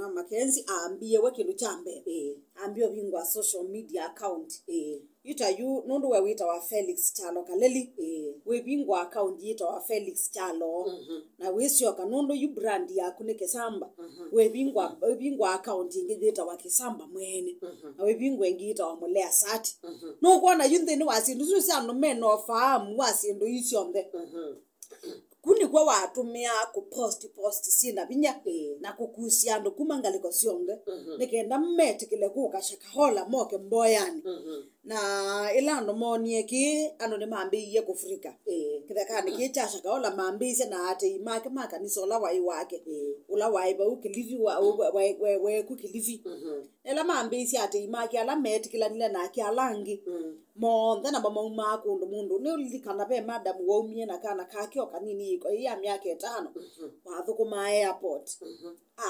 kana Mackenzie ambie wekindu chambe ambie bingwa social media account ita you nundu we wita wa Felix Chalo Kaleli we bingwa account yita wa Felix Chalo na wisio kanundu you brand yaku ne Kisamba we bingwa account ingita wa Kisamba mwene na we bingwa ingita wa Mulea Sati no kuona yunde ni wasindu susia no meno fahamu wasindu isiombe kuni kwa watumia ku post sina binya na kukusia ndo kumangaliko sionge nekenda mmetikile kukashaka hola moke mboyani na ilando monie ki ano ne mambiye kufrika kidakani kichasha kaola mambise na ate imake makanisa ola wai wake ula wai ba ukilivi we kukilivi ela mambise ate imake ala metikila nile na kialangi mondha na mama umako ndo mundu ne ulikana be madam wa umie na kana kakio kanini iko ya miaka 5 wathuko ma airport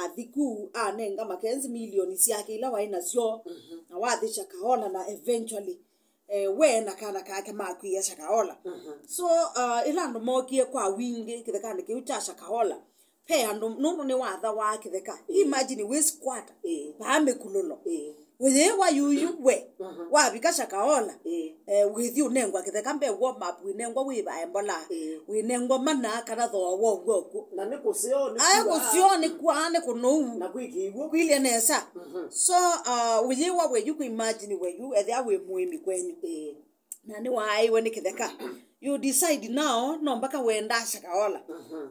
athiku anenga Mackenzie milioni yake ila waina sio na wathisha kahola na eventually we na kana kake makuya shakahola so ilando mokie kwa wingi kithekane kiutasha kahola pe ando nundu ne watha wa kitheka imagine we squat baame kulolo we wa yuyu we wa bikasha kahola with you nengwa kitheka mbe wo map we nengwa we ba embola we nengwa mana kana tho wo goku na ne kusioni kusioni kwane kuno na kwikigwo kwile nesa so we wa we you can imagine we you ethe we muimi kwenyu na ni wai we nikitheka you decide now no mpaka wenda shakaola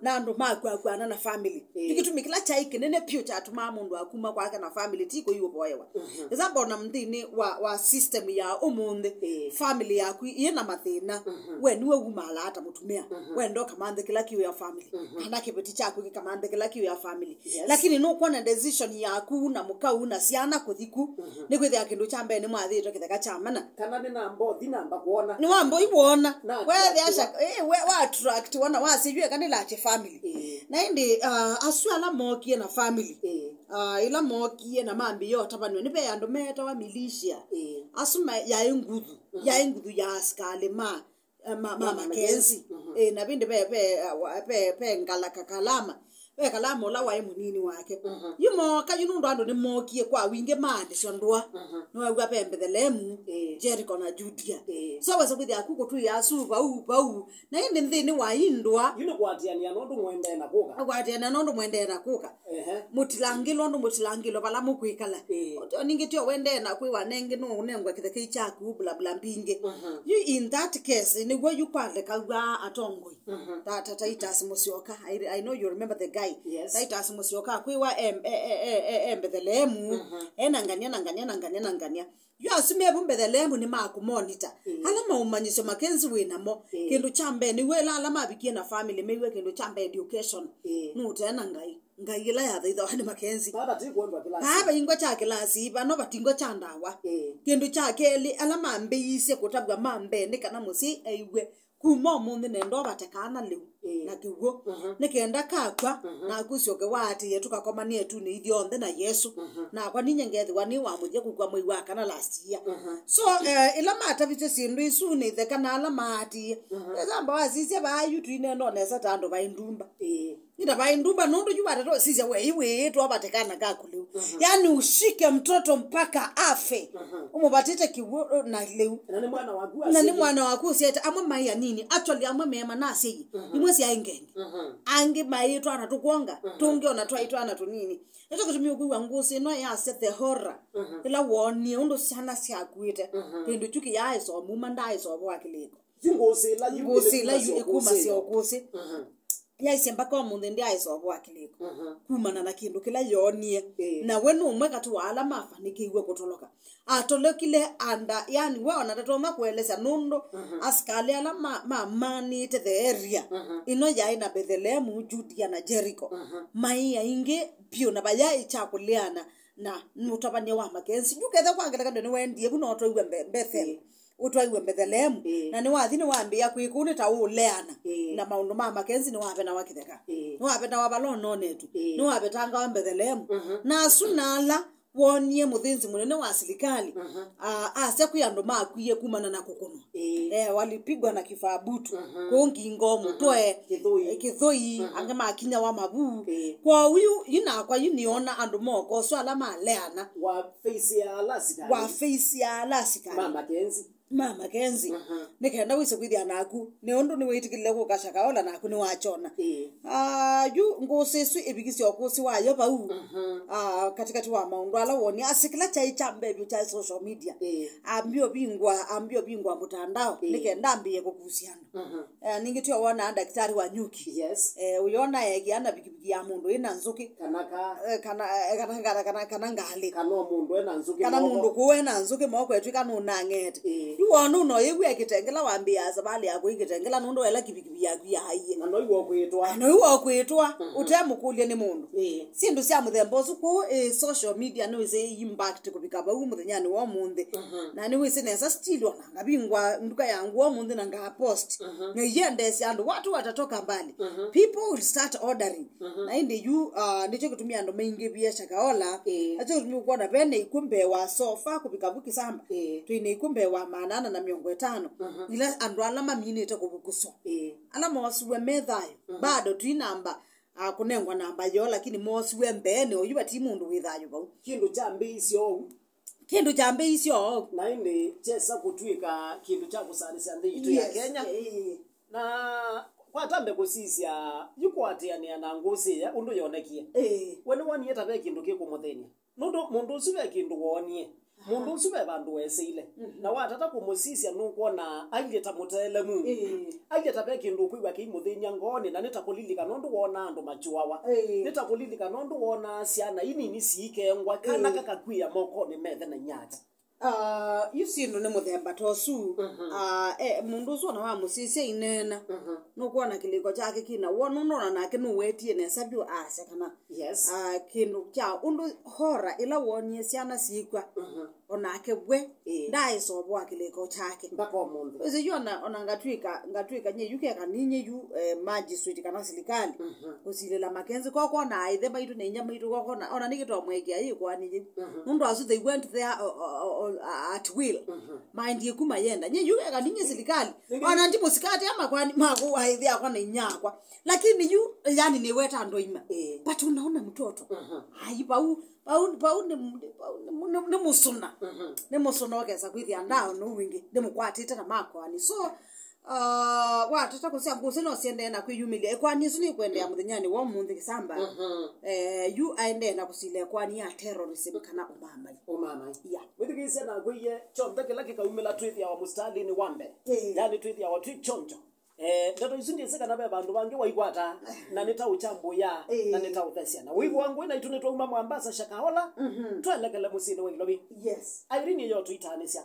na ndo makwa na family ikitumikila chai kinene pio cha tuma mundu akuma kwake na family tiko yuo boyewa example na mthini wa system ya umunde family yaku yena mathina we niwe umala hata mutumia we ndo kamande kila kiyo ya family kana kibeti chako kikamande kila kiyo ya family lakini no kuona decision yaku na mukau na siana kuthiku ni kwithia kindu cha mbene mwathito kitheka cha mana kana ni nambo dinamba kuona ni wambo ibona we asha we attract wana wasijue kanila che family na indi aswala mokie na family ila mokie na mambi yote banwe nipe yando meta wa militia asuma ya ingudhu ya askale mama Mackenzie na binde pe ngala kakalama we kalama ola wa munini wake yumo kayunundu ando ni mokie kwa winge mande sondwa no wa Bethlehem Jericho na Judea so wasa kuthi akuko tu ya suba u na indi nthini wa indwa yule kwatiania nondu mwende na kuka mutilangilo bala mukwikala ningitio wende na kwi wanenge no nengwa kitheke chaku bla bla mbinge you in that case ni go you kwale kawa atongoi Titus Musyoka I know you remember the guy Titus Musyoka kwi wa Bethlehem enangania you asime Bethlehem ni makumonitor ala maumanyisho Mackenzie winamo kindu chambe ni we la mabikie na family mewe kindu chambe education no tena ngai la ya thitho ni Mackenzie baba tikwendwa kilasi baba ingo cha kilasi bano batingo cha ndawa kindu cha keli ala mambe ise kutabwa mambe ni kana musi aiwe kuma munde nendo batekana lew na kiwo nikenda kakwa na kusioke wati yetu kakomani yetu ni ithionde na Yesu na kwa ninyengethi wani wa muje kukwa mwi wa kana last year so ila mata bite sindu isu ni the kana ala mati ezamba wasise ba yutu ine no nesa tando ba indumba nida ba indumba nondo jubata to sise we to abatekana kakulu yani ushike mtoto mpaka afe umubatite kiwo na lew na ni mwana waku sieta amwe maya nini actually amwe mema na sei imwesi aingenge ange mai to ana tukonga tungiona twaitwana tunini eto kutumia kuwa ngusi no ya set the horror ila woni undo sana siakwite kindu chuki ya iso muma ndai so bwakileko ngusi la ikuma sio kusi ya isemba kwa munde ndi aiso bwakileko kumana na kindu kila yonie na wenu umwe katu wala mafanikiwe kutoloka atolekile anda yani wao natatoma kueleza nundo askali ala mani te the area ino ya ina Bethlehem Judea na Jericho mai ya inge pio na baya ichakuliana na mutabania wa Mackenzie yuketha kwangela ndo ni wendie buno to iwe Bethel utwaiwe Bethlehem na ni wathini waambia kwikuni ta uleana na maundu ma Mackenzie ni wape na wakitheka ni wape na wabalono netu ni wape tanga wa Bethlehem na sunala wonie muthinzi munene wa serikali ase kuyando makwiye kumana na kukono walipigwa na kifabutu kongi ngomu toe kithoi anga makinya wa mabu kwa huyu ina kwa yuniona andu moko so ala maleana wa face ya lasika mama kenzi nikenda wise kwithia naku ne undu ni witikile ku kashakaola naku ni wachona yu ngosesu ebigisi okusi wayo bau katikati wa maundu ala woni asikila chai chambe bi cha social media ambio bingwa mutandao nikenda ambie kukusiana ningitio wona daktari wa nyuki uyona yegiana bikibigi ya mundu ina nzuki kana ngale kana mundu kuwena nzuki moko etu kana nangete iwonu no yegwe kitengela wambia zabali yako ikitengela nundo wela kibikibi yaku yaye no iwo kwetwa utemukulie ni mundu sindu sia muthembosu ku social media no ise impact kubikaba umuthenya ni wo munthi na ni wise nesa still ona ngabingwa nduka yangu wo munthi na nga post na yende sia andu watu watatoka mbali people will start ordering na inde you ndicho kutumia ndo maingi bia shakaola acho tumekuwa bene ikumbe wa sofa kubikabuki samba tuine ikumbe wa manana na 50 ila andu alama minite kubukuso alama wasuwe methayo bado tuinamba kunengwa namba yo lakini mosiwe mbene oyuba ti mundu withayo bau kindu cha mbei isio na inde chesa kutwika kindu cha kusanisa ndi itu ya Kenya na kwa tambe kusisia yuko atiania na ngosi ya undu yonekie wene wani yeta be kindu kiko muthenya mundu usibe kindu wonie mundu usibe bandu weseile na watata kumusisia nukuona aileta mutele mu aileta be kindu kuiwa ki muthenya ngone na nitakulilika nondu wona andu machuawa nitakulilika nondu wona siana ini ni siike ngwa kana kakakwia moko ni methe na nyata yusindu ni muthemba tosu mundu ucio na wa musisia inena nukuona kiliko chake kina wona nona nake nuwetie nesa bio ase kana kindu cha undu hora ila wonie siana sikwa onake bwe ndai sobwa kiliko chake mbako mundu ese yona ona ngatwika nye yuke kaninye yu magistrate kana serikali kusilela makenzi koko na aithe baitu ne nyama itu koko na ona nikitwa mweke ayi kwani mundu asu they went there at will mind yekuma yenda nye yuke kaninye serikali ona ndipo sikati ama kwani mako aithe akona inyakwa lakini yu yani ni weta ndoima but unaona mtoto ayi bau ne musuna ne musuna okesa kwithia ndao no wingi ne mukwatite na mako ani so watata kusia nguse no siende na kwiyumilia kwani suni kwende ya muthenyani wo munthi kisamba you aende na kusile kwani ya terrorism kana umama withikise na kwiye chonde kila kikaumila twithia wa mustali ni wambe yani twithia wa chonjo ndato isindi seka na bandu bange waigwata na nita uchambu ya na nita uthesia na wivu wangu ina itune twa umama ambasa shakahola twelekele musini wa ilobi airini yo tuitanesia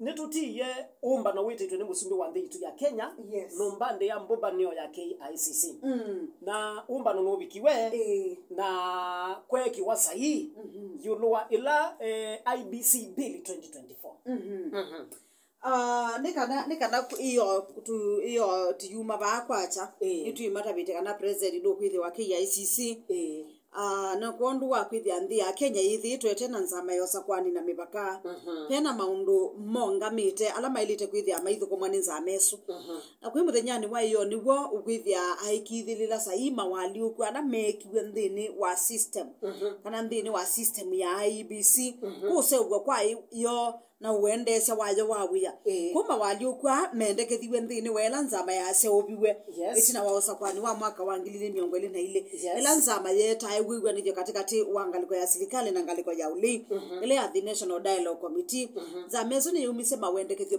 nitutiye umba na wite itune musumbi wa nditu ya Kenya nombande ya mbobanio ya KICC na umba no nobikiwe na kweki wasai yulwa ila IBC bill 2024 nikana iyo tiyuma bakwacha ituyima tabite kana president do kwithi wa KICC na kondu wa kwithi anthi ya Kenya yithi twete na nzama yosa kwani na mipaka pena maundu monga mite ala mailite kwithi amaithu komani nzama esu na kwi muthenyani wa iyo niwo ukwithia aikithilila saima wali ukwana mekiwe nthini wa system kana nthini wa system ya IBC kuse ugwa kwa iyo na uendesha wayo wawia kuma waliukwa mendekethiwe nthini wela nzama ya seobiwe itina waosa kwani wa mwaka wa 2022 ela nzama yeta iwiwa nije katikati wangaliko ya serikali na ngaliko ya uli ile ya the National Dialogue Committee zamezo ni umise mawendekethio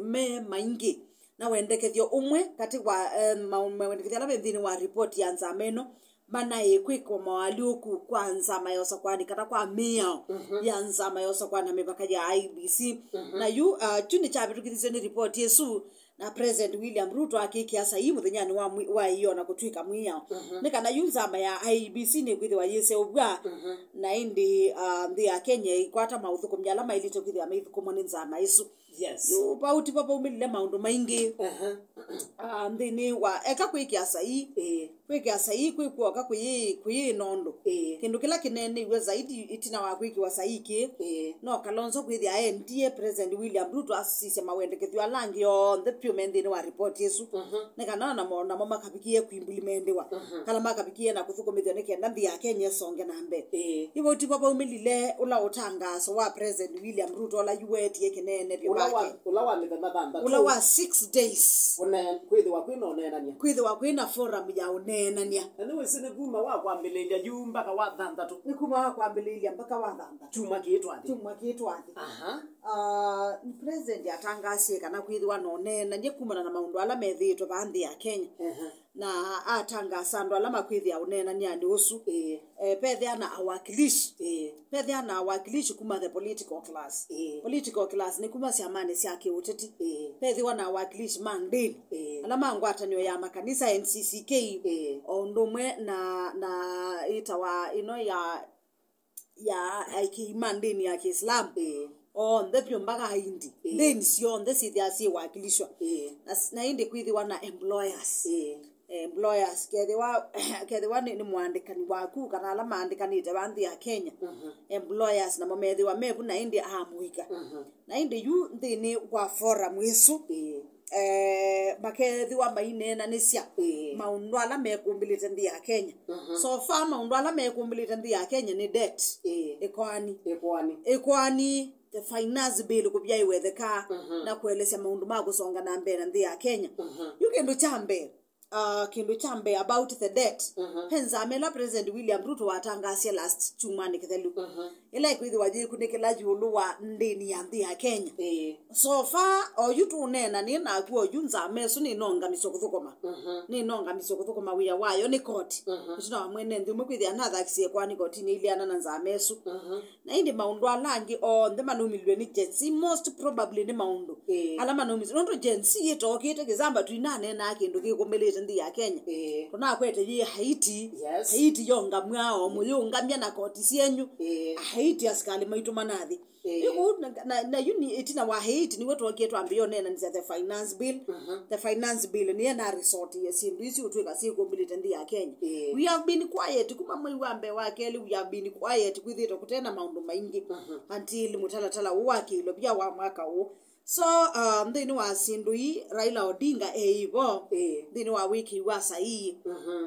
maingi na wendekethio umwe kati wa mawendekethio ala nthini wa report ya nzameno mana ekwiko mawaliuku kwa nzama yosa kwani kata kwa mia ya nzama yosa kwa na mipaka ya IBC na yu chuni chabitu kithiseni report yesu na President William Ruto akikiasa hii muthenyani wa iyo na kutwika mwiya nikana yu nzama ya IBC ni kwithi wa yese obwa na indi ndi ya Kenya ikwata mauthuko myala mailito kwithi amaithuko moni nzama isu Yes. yu pauti papa umilile maundu maingi nthini wa eka kwikia sai kwikuoka kwi nondo kindu kila kinene iwe zaidi itina wa kwikiwa sai ki no Kalonzo kwithia NDA President William Ruto asise mawendekethio alangi on the pure nthini wa report yesu nekana na mo makabikie kuimplementewa kala makabikie na kuthukumithio nikenda nthi ya Kenya songe na mbe ibo ti papa umilile ula utangaso wa President William Ruto la yuetie kinene byo bake ula wa mithema thamba ula wa 6 days kwithwa kwina forum ya unenania na niwe sine kuma wa kwambililia juu mpaka wa thanthatu ni kuma wa kwambililia mpaka wa thanthatu chuma kiitwathi president atangasie kana kwithwa no nenania kumana na maundu ala methitwe banthi ya Kenya na atangasa andu ala makwithia unenania ni usu pethia na awakilishi kuma the political class ni kuma siamane sia kiuteti pethia na awakilishi mandini ala mangwatanio ya makanisa NCCK ondumwe na itawa ino ya mandini ya Kiislamu on the pure mpaka hindi then sio the sithi wakilishwa na indi kwithiwa na employers kethiwa ni mwandikani waku kana ala maandikanite banthi ya Kenya employers na mamethiwa mebu na indi amuika na indi yu nthini wa forum isu makethiwa mainena nisya maundu ala mekumbilite nthi ya Kenya so far maundu ala mekumbilite nthi ya Kenya ni debt ekwani the finance bill kubya iwetheka na kuelesya maundu ma kusonga na mbere nthi ya Kenya kindu chambe about the debt henza amela President William Ruto watangasia last chumani kithelu ila ikwithi waji kunikela julu wa ndini ya nthi ya Kenya so far oyutu nena ni na kuo yunza mesu ni nonga misokuthukoma wia wayo ni court tuna wamwene nthi umekwithi another kisie kwani court ni ile anana nza mesu na indi maundu alangi on the manumilwe ni jensi most probably ni maundu ala manumilwe ndo jensi yetokite kizamba tuinane na kindu kikumbelete nthi ya Kenya kuna kwete ye Haiti yonga mwao muyungamya na koti sienyu Haiti askali maitu manathi na yuni itina wa Haiti ni wetu wakietwa ambio nena ni the finance bill ni na resort yesindu isi utweka siku mbilite nthi ya Kenya we have been quiet kuma mwi wambe wakeli we have been quiet kwithito kutena maundu maingi until mutalatala wakilo bya wa mwaka huu so nthini wa sindui Raila Odinga eivo nthini wa wiki wa sai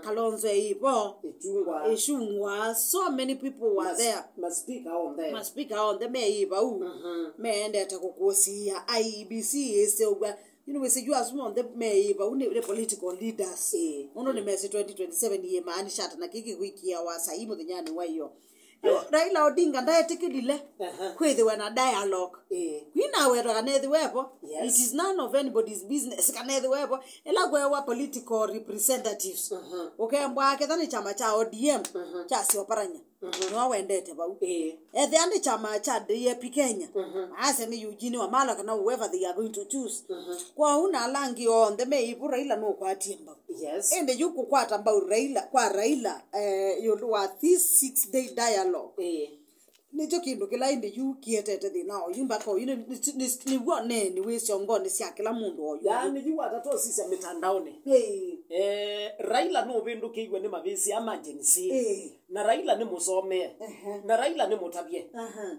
Kalonzo eivo Eshungwa so many people were there must speak on them eivo meende takukusia IEBC esegwa we say you as one the eivo the political leaders uno ni mesi 2027 ye maani shata na kiki wiki ya wa sai muthnyani wa hiyo Raila Odinga ndaetikidile kwithiwa na dialogue kwina wetwa kanethiwepo it is none of anybody's business kanethiwepo ela kwewa political representatives ukembwa kethani chama cha ODM cha sioparanya no wendete bau ethe andi chama cha DAP Kenya ase ni Eugene Wamalwa kana whoever they are going to choose kwa una langi on the meibu Raila no kwatie mbau ende yuko kwata mbau Raila yulu wa this 6-day dialogue nicho kindu kila indi yu kietete thina yumba ko ni wone ni wisyo ngoni sia kila mundu oyu yani yu atato sisi mitandaoni Raila no bindu kiigwe ni mabisi emergency na Raila ni musome na Raila ni mutabye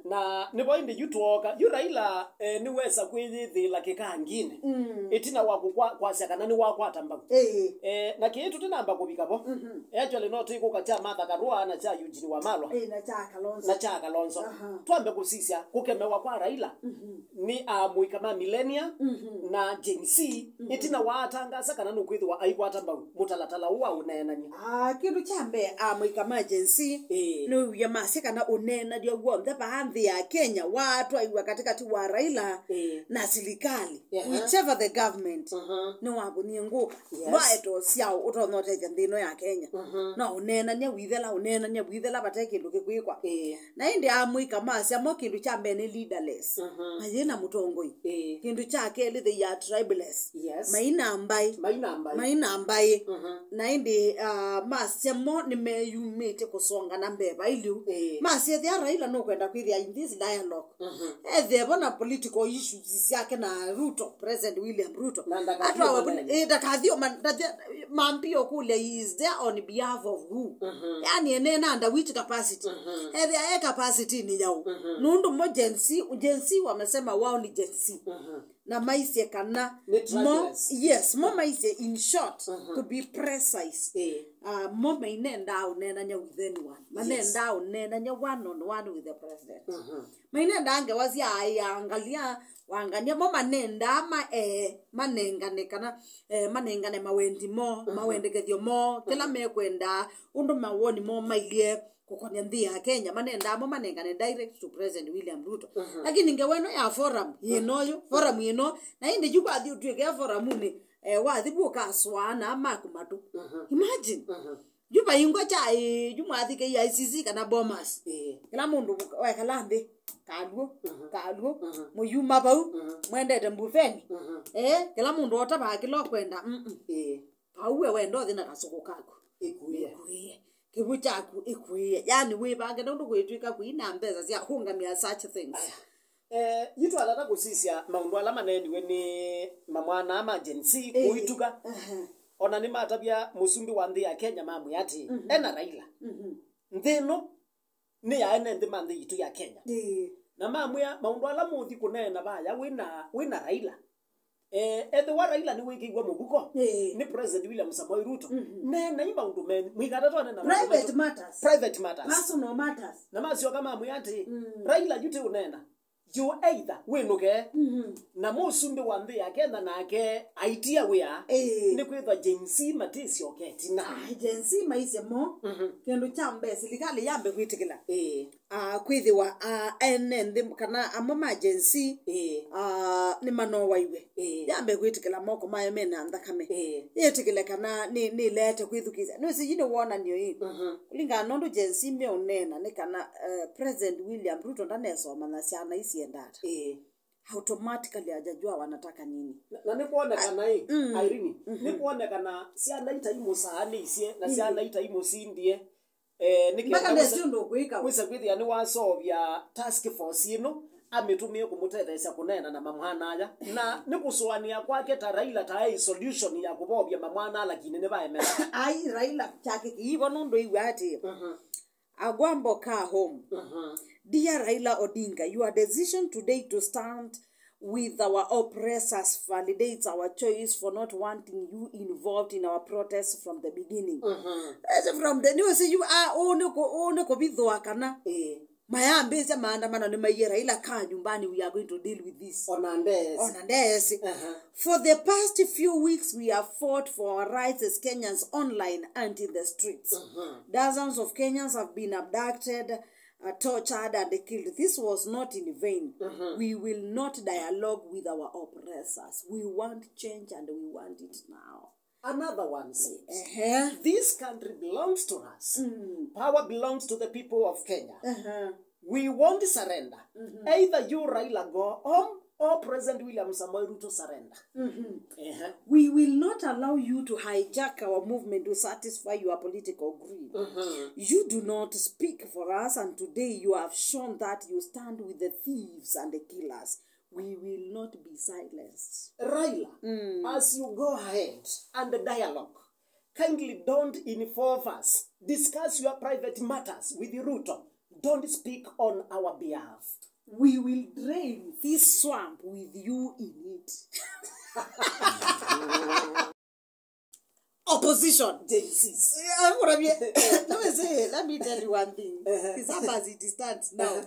na nibo indi yutoka yu Raila ni wesa kwithila kikangine itina waku kwa sakana ni wakwata mbagu na kitu tinamba kubikabo actually not ikuka cha Martha Karua na cha Eugene Wamalwa na cha Kalonzo twambe kusisia kukemewa kwa Raila ni muikama millennia na Gen Z itina watangasa kana nukwithwa aikwata mbagu mutalatala uwa unenanya kindu chambe muikama Gen Z no ya masika na unena dio gwonde baadhi ya Kenya watu aiwa katikati wa Raila na serikali whichever the government no wabunie nguka waeto siao utonote ndino ya Kenya no unena nya withela bateke nduke kwikwa na indi amuika masi amo kindu chambe ni leaderless mayena mutongoi kindu chake they are tribeless maina ambai na indi masi amo nimeyumite kusonga na mbeba iliu masi thia Raila no kwenda kwithia in this dialogue the bona political issues yake na Ruto, President William Ruto ndakathio mampio kule is there on behalf of who yani enena under which capacity the capacity ni yao nundu mo jensi wamesema wao ni jensi na maisha kana mo maisha in short to be precise mo mainenda unena nya with anyone manenda unena nya one on one with the president mainenda ange wazi angalia wangania mo manenda manengane kana manengane mawendi mo mawendekethio mo kila mekwenda undu mawoni mo mailie kukonya nthi ya Kenya manenda mo manengane direct to President William Ruto lakini ngeweno ya forum yeno na inde jukwa thi utweke forum ni wathibu kaswana makumatu imagine juba ingo cha jumwathi ke ICC kana bomas kila mundu wekala nthi kaluo muyuma bau mwendete mbufeni kila mundu otaba kilo kwenda pauwe wendo thina kasuko kako ikuye kibuchaku ikuye yani we bange ndo gwetwika kuina mbeza cia kungamia such things yitu alata kusisia maundu ala maneni we ni mamwana emergency kuituka ona ni matabia musumbi wa nthi ya Kenya mamu yati ena Raila nthino ni ya ene nthi manthi yitu ya Kenya na mamu ya maundu ala muthi kunena baya wina Raila ethe wa Raila ni wikigwa mubuko ni President William Samoei Ruto na imba undu men mwigata tone na private matters personal matters na masio kama muyati Raila jute unena you either winuke na musumbi wa nthi ya Kenya nake aitia wea ni kwitha jensi matisi oketina jensi maisha mo kendo chambe serikali yambe kwitikila kwithiwa ene nthi kana amama jensi ni mano waiwe yambe kwitikila moko mayo mena ndakame yetikile kana ni lete kwithukiza no si yine wona nyo yi ulinga nondo jensi me onena ni kana President William Ruto ndanesoma na siana isi endata automatically ajajua wanataka nini na ni kuonekana Irene ni kuonekana siana ita imusani isie na siana ita imusindie mpaka ndio kuika wisa kwithia ni wasovya task force ino ametumie kumutethesha kunena na mamwana aya na nikuswania kwake ta Raila ta solution ya kubobya mamwana lakini ne baemera Raila chake kiivo nondo iwati agwambo ka home Dear Raila Odinga, your decision today to stand with our oppressors validates our choice for not wanting you involved in our protests from the beginning. From the news, you are only kubidhwa kana. Mayambe za maandamano ni maye Raila kaa nyumbani, we are going to deal with this. Onandesi. For the past few weeks, we have fought for our rights as Kenyans online and in the streets. Dozens of Kenyans have been abducted, tortured and killed. This was not in vain. We will not dialogue with our oppressors. We want change and we want it now. Another one says, this country belongs to us. Power belongs to the people of Kenya. We won't surrender. Either you, Raila, go home or President William Samoei Ruto surrender. We will not allow you to hijack our movement to satisfy your political greed. You do not speak for us, and today you have shown that you stand with the thieves and the killers. We will not be silenced. Raila, as you go ahead and the dialogue, kindly don't involve us. Discuss your private matters with Ruto. Don't speak on our behalf. We will drain this swamp with you in it. Opposition. Let me tell you one thing. It's as it stands now.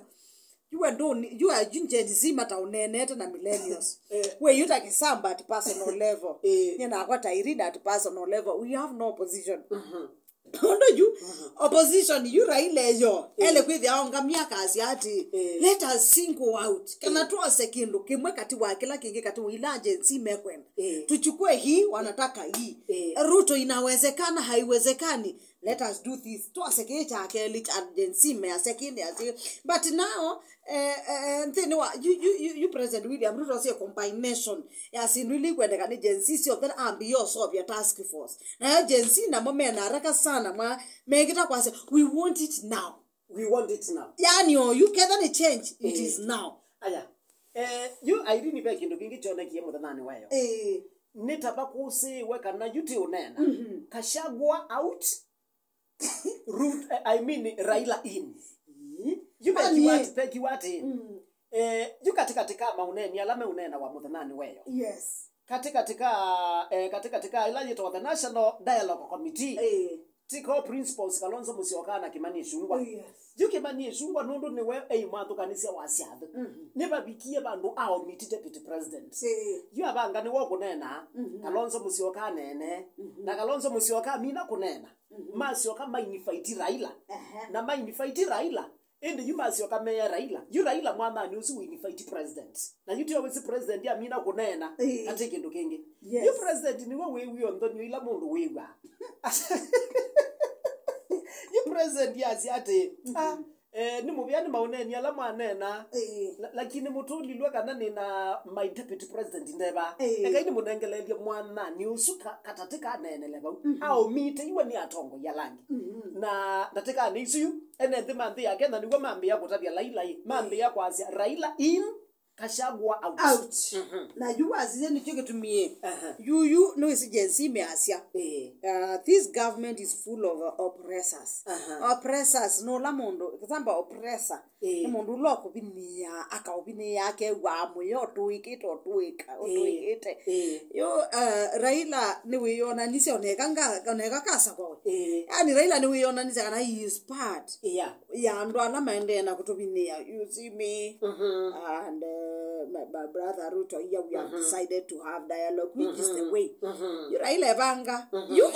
You are Gen mata unenete na millennials. Where you take some at personal level. You know what I read at personal level. We have no opposition. Don't you? Opposition, you Raila yo. Ele kwithi aonga miaka asiati. Let us single out. Kana tuwa sekindu kimwe kati wa kila kingi kati ila agency mekwenda. Tuchukue hii wanataka hii. Ruto inawezekana haiwezekani. let us do this to aseke chake lich agency me aseke but now you President William Ruto say combination as in really when the agency so that ambitious of your task force na agency na mama na haraka sana ma megita kwa we want it now. We want it now. Yani you can change it is now. Aya. You Irene be kindu kingi chone kiye muthanani wayo. Nitaba kusi weka na yuti unena. Kashagwa out. Root I mean Raila in. You be kiwati in. You katika mauneni alame unena wa muthanani wayo. Yes. Katika ila yeto the National Dialogue Committee. Tiko principles Kalonzo Musyoka na Kimani Ichung'wah. Yes. You Kimani Ichung'wah nundu niwe mathu kanisia wasiathu. Neba bikie bandu ao meet deputy president. You abanga ni wo kunena Kalonzo Musyoka nene na Kalonzo Musyoka mina kunena. Musyoka mainifaiti Raila. Na mainifaiti Raila. Ende you Musyoka meya Raila. You Raila mwana ni usu winifaiti president. Na you tiyo wisi president ya mina kunena ati kindu kingi. Yes. You president ni wewe ondonyo ila mundu wewa. You president yasiate ni mubiani mauneni ala manena lakini mutuli lwa kana ni na my deputy president ndeba ekaini munengelelia mwana ni usuka katatika neneleba au mite iwe ni atongo ya langi na nateka ni isu ene thimandi yake na niwe mambe ya kutabia Raila mambe ya kwasia Raila in Kashagwa out. Na you azize ni choke to me. You no is agency me asia. This government is full of oppressors. Oppressors no la mondo. Kazamba oppressor. The mondo loko binia aka obini yake wa moyo tuikite otuika otuikite. Yo Raila ni wiona nisi oneka kasa kwa. Yani Raila ni wiona nisi kana he is part. Ya ndo ala maende na kutobinia. You see me and my brother Ruto here we have decided to have dialogue which is the way. You Raila banga. You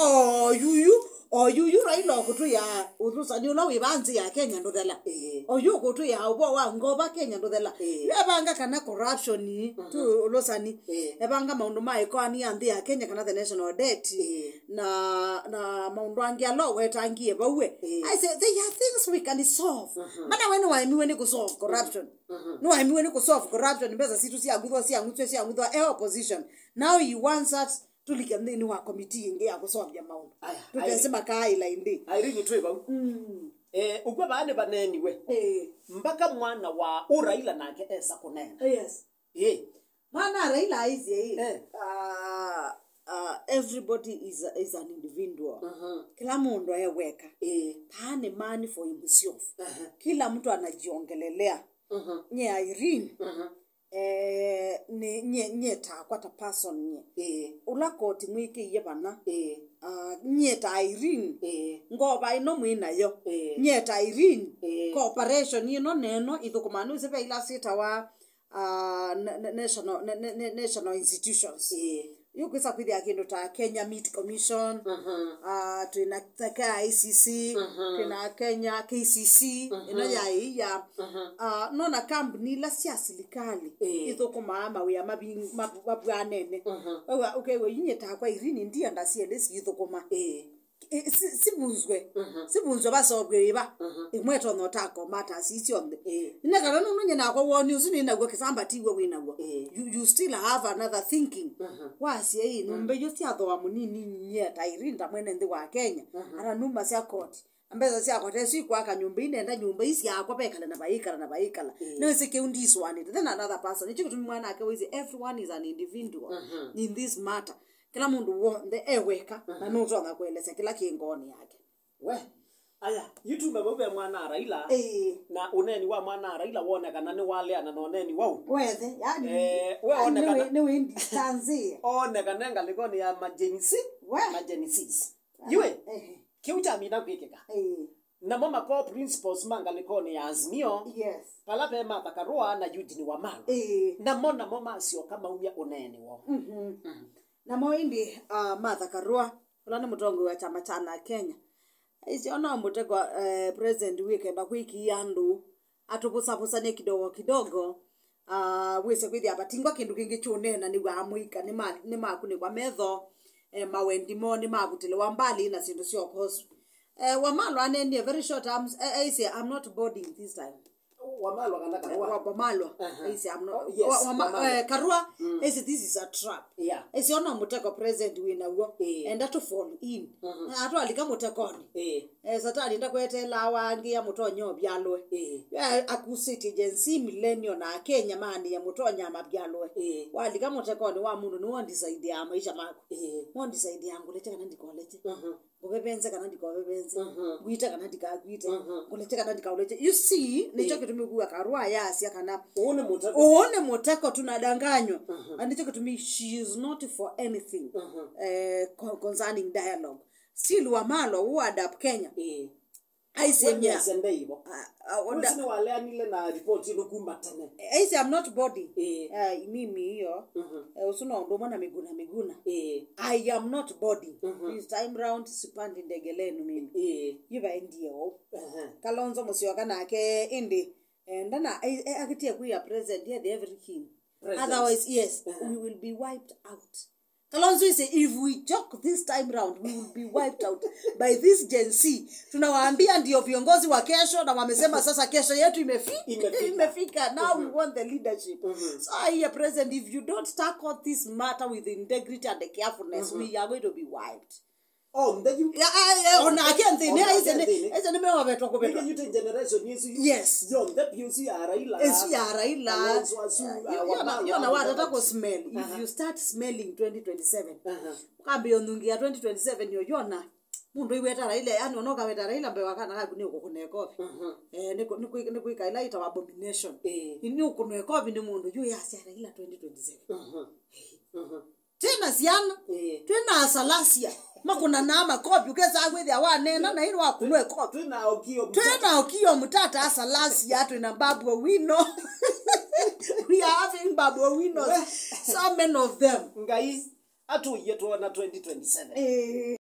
Raila kutu ya urusa ni ulawi banzi ya Kenya ndo dela. You kutu ya ubo wa ngoba Kenya ndo dela. You banga kana corruption ni tu ulosani. Banga maundu maikoni andi ya Kenya kana the national debt. Na maundu angia law wetangie bawe. I say there are things we can solve. Mana when we solve corruption. No I mean when we solve corruption mbeza situ si agudwa opposition. Now he wants us to look at the committee nge ya kusolve ya maundu. Tukasema kai la indi. Irene tweba. Ugwe baane baneni we. Mpaka mwana wa Raila nake esa kunena. Yes. Mana Raila is everybody is an individual. Kila mundu ayeweka. Pane money for himself. Kila mtu anajiongelelea. Nye Irene. Nye ta kwata person nye. Ula koti mwike yebana. Nye ta Irene. Ngoba ino mwina yo. Nye ta Irene. Cooperation yino neno. Ithukumanu sepe ila sita wa national institutions. Yukwisa kwidi akindo ta Kenya Meat Commission, tunataka ICC, tuna Kenya KCC, ya nona company la serikali ithoko maama we mabwanene. Okay we yinyeta kwa Irene ndia ndasiende ithoko ma sibunzwe basobwe ba imweto notako mata sisi onde inakana nunye nako woni usini nagwo kisamba tiwe winagwo you still have another thinking wasi ei numbe yo tiatho wa munini nyeta Irinda mwene ndi wa Kenya ara numa cia court ambeza cia court esi kwa kanyumba inenda nyumba isi yakwa bekala na baikala no sike undiswane then another person ichiko tumwana ake wizi everyone is an individual in this matter. Kila mundu wonde eweka na nutonga kueleza kila kingoni yake. We aya YouTube babe mwana Raila na uneni wa mwana Raila wone kana ni wale ana noneni wao wethe yani we one kana ni we distance one kana ngalikoni ya magenesis yue kiucha mina kwikeka na mama ko principles mangalikoni ya Azimio yes palape Martha Karua na Eugene Wamalwa na mama sio kama umya uneni wao na moindi Martha Karua ulana mutongo wa chama cha Kenya isi ona mutego president weekend wiki yandu atubusabusa ne kidogo wese kwithi abatingwa kindu kingi chunena ni wa muika ni maku ni kwa metho mawendi mo ni magutile wa mbali na sindu sio kosu Wamalwa aneni very short arms. I say I'm not boarding this time. Wamalwa kana Karua. Wamalwa. I say I'm not. Yes, Karua. I say this is a trap. Yeah. I say ono muteko present wina wo. And that to fall in. Ato alika mutekoni. Sata alinda kwetela wangi ya mutonyo byalwe. Akusiti jensi millennial na Kenya mani ya mutonya mabyalwe. Walika mutekoni wa mundu ni wandisaidia ya maisha mako. Wandisaidia yangu lete kana ndikoleje. Ubebenze kana ndikobebenze. Gwita kana ndikagwite. Kulete kana ndikaulete. You see, nicho kitumikuwa Karua yasi ya kana uone muteko tunadanganywa. And nicho kitumi she is not for anything concerning dialogue. Still Wamalwa who adapt Kenya. I say yeah. Usini wale anile na report ino kumbatane. I say I'm not body. Mimi hiyo. Usuna ondoma na miguna. I am not body. This time round sipandi ndegelenu mimi. Yiba ndio. Kalonzo Musyoka na ke indi. Ndana akitia kuya president here the everything. Otherwise yes, we will be wiped out. Kalonzo say if we joke this time round we will be wiped out by this Gen Z. Tunawaambia ndio viongozi wa kesho na wamesema sasa kesho yetu imefika. Now we want the leadership. So here president, if you don't tackle this matter with integrity and carefulness, we are going to be wiped. Oh, then you on again thing isn't me over talk about you generation yes John that you see Raila you know what that was smell if you start smelling 2027 kambe onungia 2027 yo yona mundu iweta Raila yani onoka weta Raila mbe wakana kakune ukokuneko ni kuikaila ita abomination ni ukokuneko ni mundu yu ya Raila 2027 tena siana tena asalasia makuna nama kopi ukeza gwethi awanena na ino wakunwe kopi tena okio mutata asalasia tena babu wino we are having babu wino so many of them guys atu yetu na 2027